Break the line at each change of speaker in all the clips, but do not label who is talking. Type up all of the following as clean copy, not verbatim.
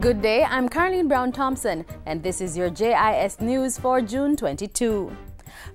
Good day, I'm Caroline Brown-Thompson, and this is your JIS News for June 22.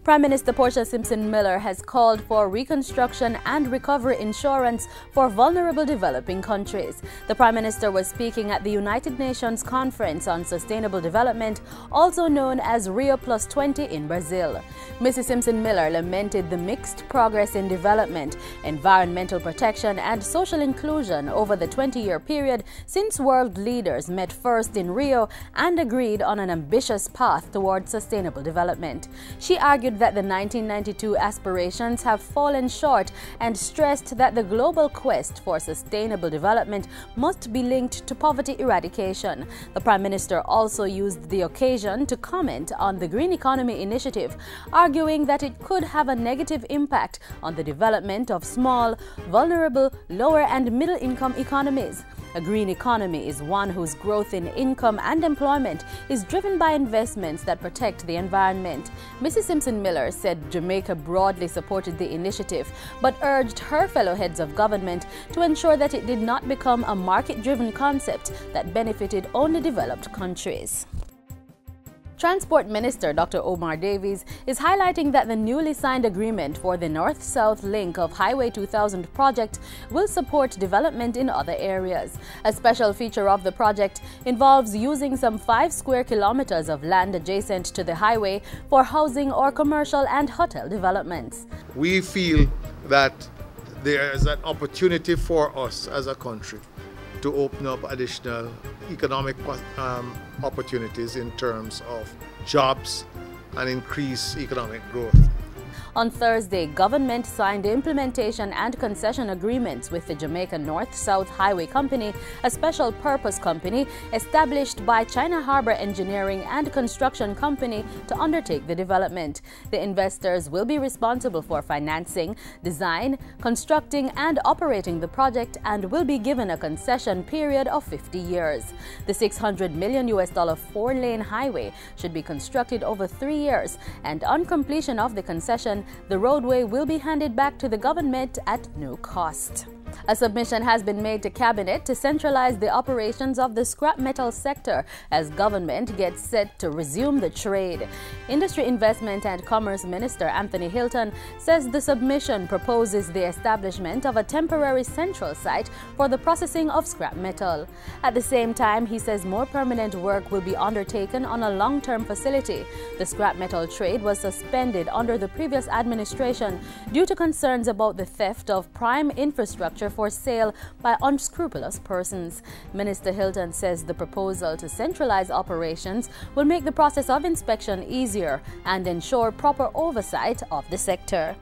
Prime Minister Portia Simpson Miller has called for reconstruction and recovery insurance for vulnerable developing countries. The Prime Minister was speaking at the United Nations Conference on Sustainable Development, also known as Rio +20 in Brazil. Mrs. Simpson Miller lamented the mixed progress in development, environmental protection and social inclusion over the 20-year period since world leaders met first in Rio and agreed on an ambitious path towards sustainable development. She argued that the 1992 aspirations have fallen short and stressed that the global quest for sustainable development must be linked to poverty eradication. The Prime Minister also used the occasion to comment on the Green Economy Initiative, arguing that it could have a negative impact on the development of small, vulnerable, lower and middle income economies. A green economy is one whose growth in income and employment is driven by investments that protect the environment. Mrs. Simpson Miller said Jamaica broadly supported the initiative, but urged her fellow heads of government to ensure that it did not become a market-driven concept that benefited only developed countries. Transport Minister Dr. Omar Davies is highlighting that the newly signed agreement for the North-South link of Highway 2000 project will support development in other areas. A special feature of the project involves using some 5 square kilometers of land adjacent to the highway for housing or commercial and hotel developments.
We feel that there is an opportunity for us as a country to open up additional economic opportunities in terms of jobs and increase economic growth.
On Thursday, government signed implementation and concession agreements with the Jamaica North-South Highway Company, a special purpose company established by China Harbour Engineering and Construction Company to undertake the development. The investors will be responsible for financing, design, constructing and operating the project and will be given a concession period of 50 years. The $600 million 4-lane highway should be constructed over 3 years, and on completion of the concession, the roadway will be handed back to the government at no cost. A submission has been made to Cabinet to centralize the operations of the scrap metal sector as government gets set to resume the trade. Industry Investment and Commerce Minister Anthony Hilton says the submission proposes the establishment of a temporary central site for the processing of scrap metal. At the same time, he says more permanent work will be undertaken on a long-term facility. The scrap metal trade was suspended under the previous administration due to concerns about the theft of prime infrastructure for sale by unscrupulous persons. Minister Hilton says the proposal to centralize operations will make the process of inspection easier and ensure proper oversight of the sector.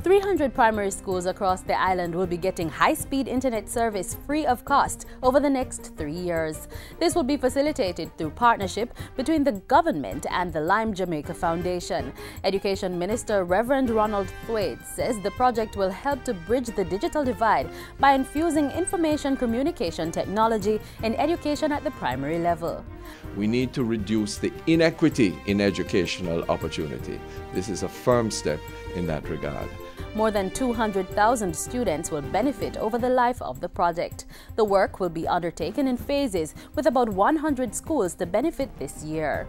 300 primary schools across the island will be getting high-speed internet service free of cost over the next 3 years. This will be facilitated through partnership between the government and the Lime Jamaica Foundation. Education Minister Reverend Ronald Thwaite says the project will help to bridge the digital divide by infusing information communication technology in education at the primary level.
We need to reduce the inequity in educational opportunity. This is a firm step in that regard.
More than 200,000 students will benefit over the life of the project. The work will be undertaken in phases with about 100 schools to benefit this year.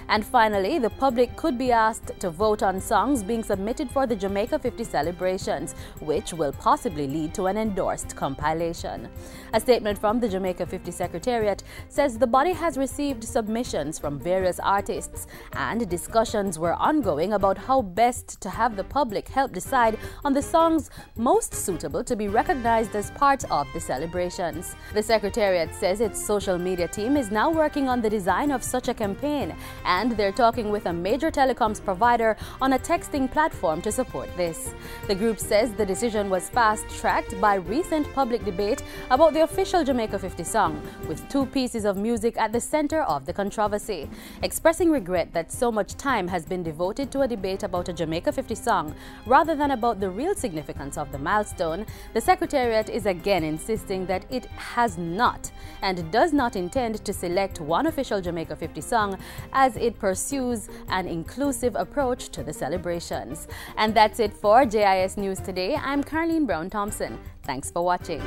And finally, the public could be asked to vote on songs being submitted for the Jamaica 50 celebrations, which will possibly lead to an endorsed compilation. A statement from the Jamaica 50 Secretariat says the body has received submissions from various artists and discussions were ongoing about how best to have the public help decide on the songs most suitable to be recognized as part of the celebrations. The Secretariat says its social media team is now working on the design of such a campaign, and they're talking with a major telecoms provider on a texting platform to support this. The group says the decision was fast-tracked by recent public debate about the official Jamaica 50 song, with 2 pieces of music at the center of the controversy. Expressing regret that so much time has been devoted to a debate about a Jamaica 50 song rather than about the real significance of the milestone, the Secretariat is again insisting that it has not and does not intend to select one official Jamaica 50 song as it pursues an inclusive approach to the celebrations. And that's it for JIS News today. I'm Caroline Brown-Thompson. Thanks for watching.